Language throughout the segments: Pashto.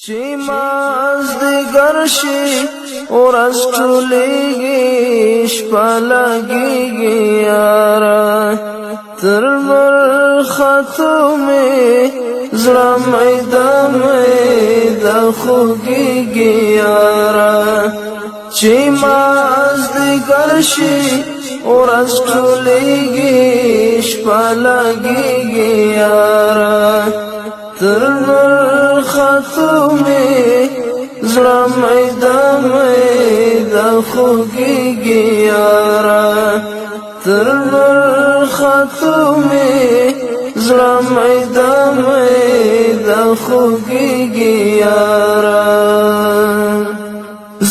چې مازدیګر شي ورځ ټولېږي شپه لګېږي یاره تر لمر ختو مې زړه میده خوږېږي یاره چې مازدیګر شي ورځ ټولېږي شپه لګېږي یاره تر لمر ختو مې زړه میده خوږېږي یاره تر لمر ختو مې زړه میده خوږېږي یاره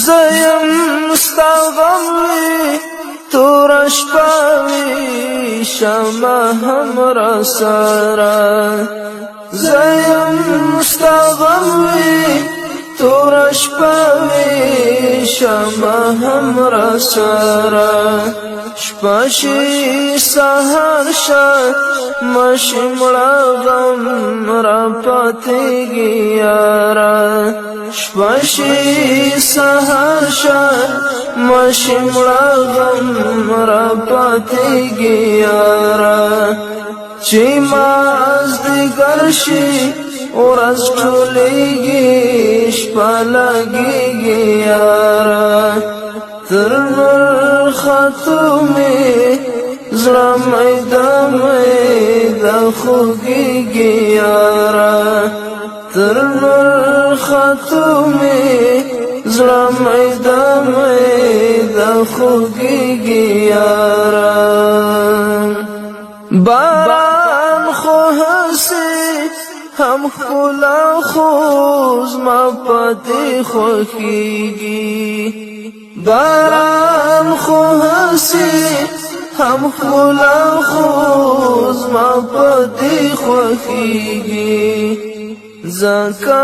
زه یم ستا غم وي توره شپه وي شمع هم راسره زه یم ستا غم وي توره شپه وي شمع هم راسره شپه شي سهار شه مشي مړه غم را پاتېږي یاره شپه شي سهار شه مشي مړه غم را پاتېږي یاره چې مازدیګر شي ورځ ټولېږي شپه لګېږي یاره تر لمر ختو مې زړه میده خوږېږي یاره تر لمر ختو مې زړه میده خوږېږي یاره باران خو هسې هم ښکلا خو زما پدې خوښېږي باران خو هسې هم ښکلا خو زما پدې خوښېږي ځکه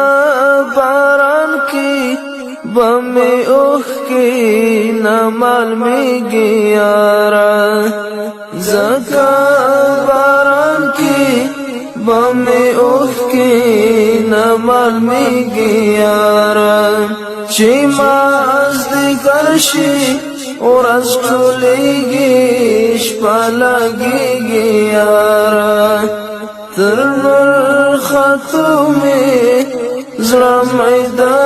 باران کې به مې اوښکې نه معلومېږي یاره ځکه باران کې به مې اوښکې نه معلومېږي یاره چې مازدیګر شي ورځ ټولېږي شپه لګېږي یاره تر لمر ختو مې زړه میده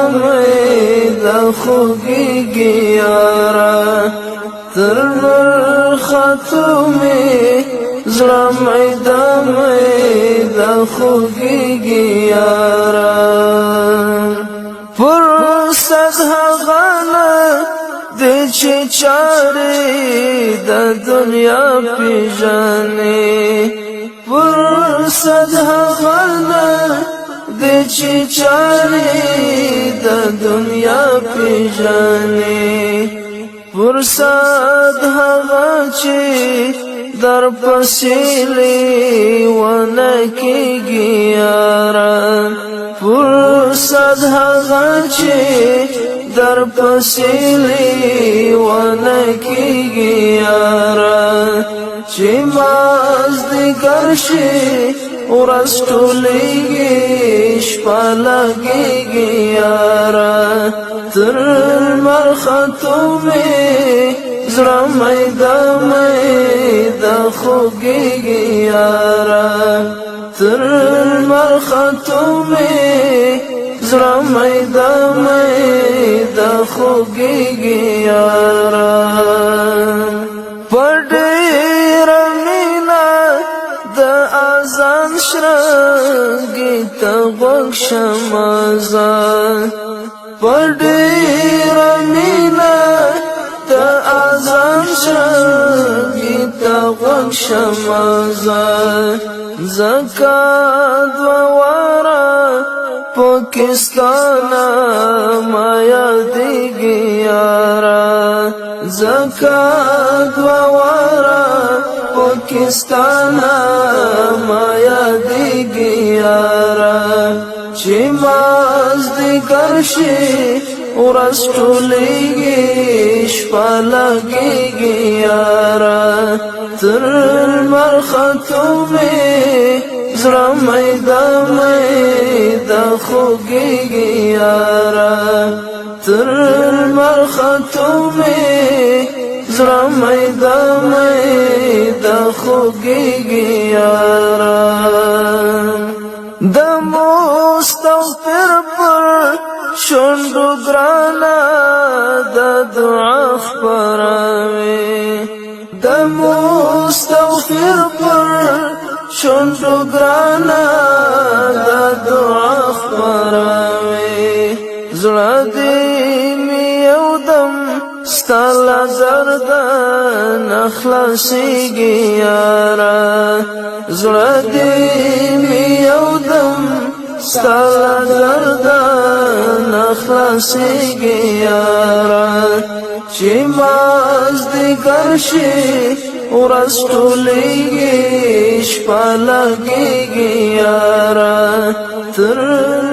خوږېږي یاره تر لمر ختو مې زړه میده خوږېږي یاره فرصت هغه نه دی چې چارې د دنیا پېژنې فرصت هغه نه دی چې چارې د دنیا پېژنې فرصت هغه چې در پسې لیونه کېږي یاره فرصت هغه چې در پسې لیونه کېږي یاره چې مازدیګر شي ورځ ټولېږي شپه لګېږي یاره تر لمر ختو مې زړه میده خوږېږي یاره تر لمر ختو مې زړه میده خوږېږي یاره په ډېره مینه د اذان شرنګې ته غوږ شمه زه په ډېره مینه د اذان شرنګې ته غوږ شمه زه ځکه دوه واره پاکستانه ما یادېږي یاره ځکه دوه واره پاکستانه ما یادېږي یاره چې مازدیګر شي ورځ ټولېږي شپه لګېږي یاره تر لمر ختو مې زړه میده خوږېږي تر مرختو می زړه میده خوږیږي یارا د مستغفر پر شونډو ګرانه د دعا خپروي د مستغفر پر شونډو ګرانه د دعا خپروي زړه دې مې یودم ستا له درده نه خلاصېږي یاره زړه دې مې یودم ستا له درده نه خلاصېږي یاره چې مازدیګر شي ورځ ټولېږي شپه لګېږي یاره تر